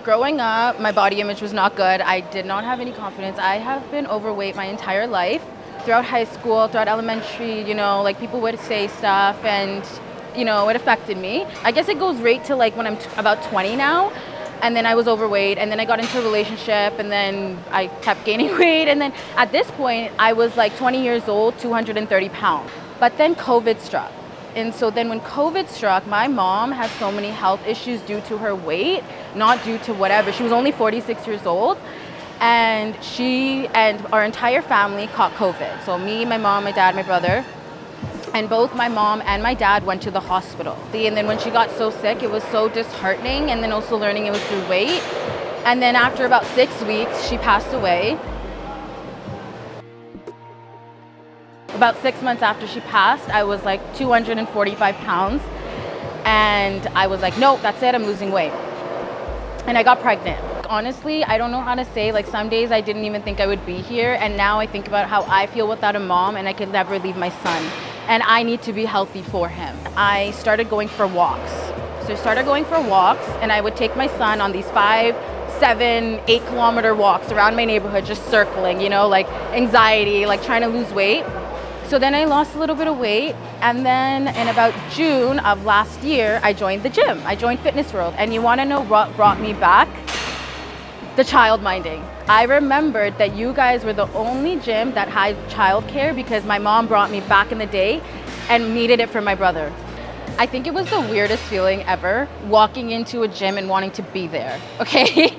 Growing up, my body image was not good. I did not have any confidence. I have been overweight my entire life. Throughout high school, throughout elementary, like people would say stuff and, it affected me. I guess it goes right to like when I'm about 20 now. And then I was overweight, and then I got into a relationship, and then I kept gaining weight. And then at this point, I was like 20 years old, 230 pounds. But then COVID struck. And so then when COVID struck, my mom had so many health issues due to her weight, not due to whatever. She was only 46 years old. And she and our entire family caught COVID. So me, my mom, my dad, my brother. And both my mom and my dad went to the hospital. And then when she got so sick, it was so disheartening. And then also learning it was through weight. And then after about 6 weeks, she passed away. About 6 months after she passed, I was like 245 pounds. And I was like, nope, that's it, I'm losing weight. And I got pregnant. Honestly, I don't know how to say, like some days I didn't even think I would be here. And now I think about how I feel without a mom, and I could never leave my son. And I need to be healthy for him. I started going for walks. So I started going for walks, and I would take my son on these 5, 7, 8 kilometer walks around my neighborhood, just circling, like anxiety, like trying to lose weight. So then I lost a little bit of weight, and then in about June of last year, I joined the gym. I joined Fitness World, and you want to know what brought me back? The child minding. I remembered that you guys were the only gym that had childcare because my mom brought me back in the day and needed it for my brother. I think it was the weirdest feeling ever, walking into a gym and wanting to be there, okay?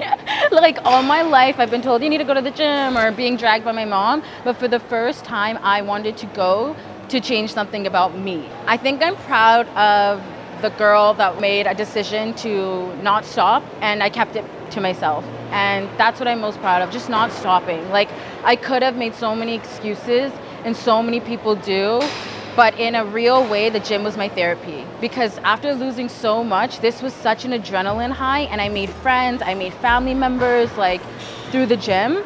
Like all my life, I've been told you need to go to the gym or being dragged by my mom. But for the first time, I wanted to go to change something about me. I think I'm proud of the girl that made a decision to not stop, and I kept it to myself. And that's what I'm most proud of, just not stopping. Like I could have made so many excuses, and so many people do. But in a real way, the gym was my therapy, because after losing so much, this was such an adrenaline high, and I made friends, I made family members like through the gym,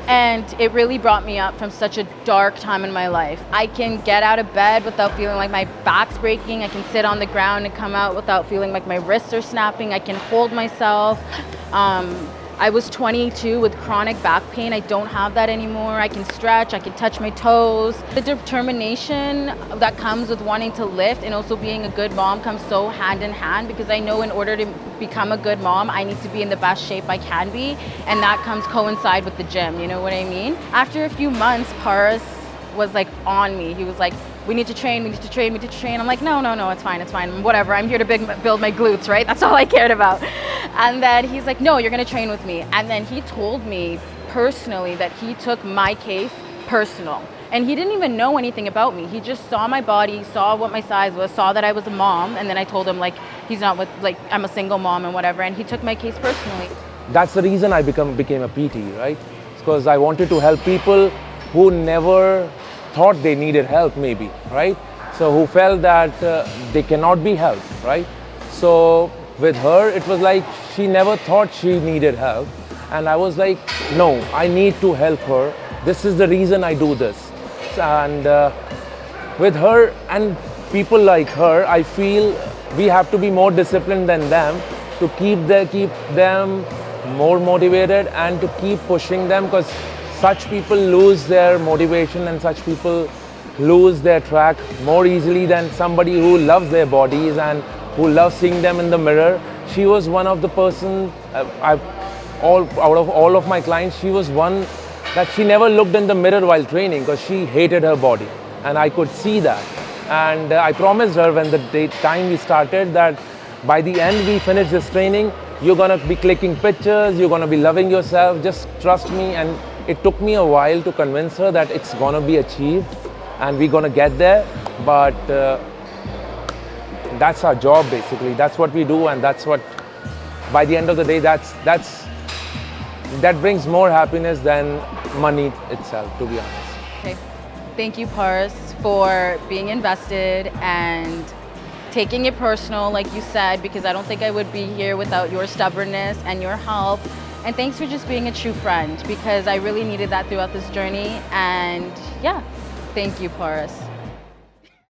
and it really brought me up from such a dark time in my life. I can get out of bed without feeling like my back's breaking. I can sit on the ground and come out without feeling like my wrists are snapping. I can hold myself. I was 22 with chronic back pain. I don't have that anymore. I can stretch, I can touch my toes. The determination that comes with wanting to lift and also being a good mom comes so hand in hand, because I know in order to become a good mom, I need to be in the best shape I can be. And that comes coincide with the gym, you know what I mean? After a few months, Paris was like on me. He was like, we need to train, we need to train, we need to train. I'm like, no, it's fine, whatever. I'm here to build my glutes, right? That's all I cared about. And then he's like, no, you're gonna train with me. And then he told me personally that he took my case personal. And he didn't even know anything about me. He just saw my body, saw what my size was, saw that I was a mom. And then I told him like, he's not with, like, I'm a single mom and whatever. And he took my case personally. That's the reason I became a PT, right? It's because I wanted to help people who never thought they needed help, maybe, right? So who felt that they cannot be helped, right? So with her, it was like she never thought she needed help. And I was like, no, I need to help her. This is the reason I do this. And with her and people like her, I feel we have to be more disciplined than them to keep them more motivated and to keep pushing them, because such people lose their motivation and such people lose their track more easily than somebody who loves their bodies and who loves seeing them in the mirror. She was one of the person, out of all of my clients, she was one that she never looked in the mirror while training because she hated her body, and I could see that. And I promised her when the time we started that by the end we finish this training, you're gonna be clicking pictures, you're gonna be loving yourself, just trust me. And it took me a while to convince her that it's gonna be achieved and we're gonna get there, but that's our job basically. That's what we do, and that's what, by the end of the day, that brings more happiness than money itself, to be honest. Okay. Thank you, Paris, for being invested and taking it personal, like you said, because I don't think I would be here without your stubbornness and your help. And thanks for just being a true friend, because I really needed that throughout this journey. And yeah, thank you, Paris.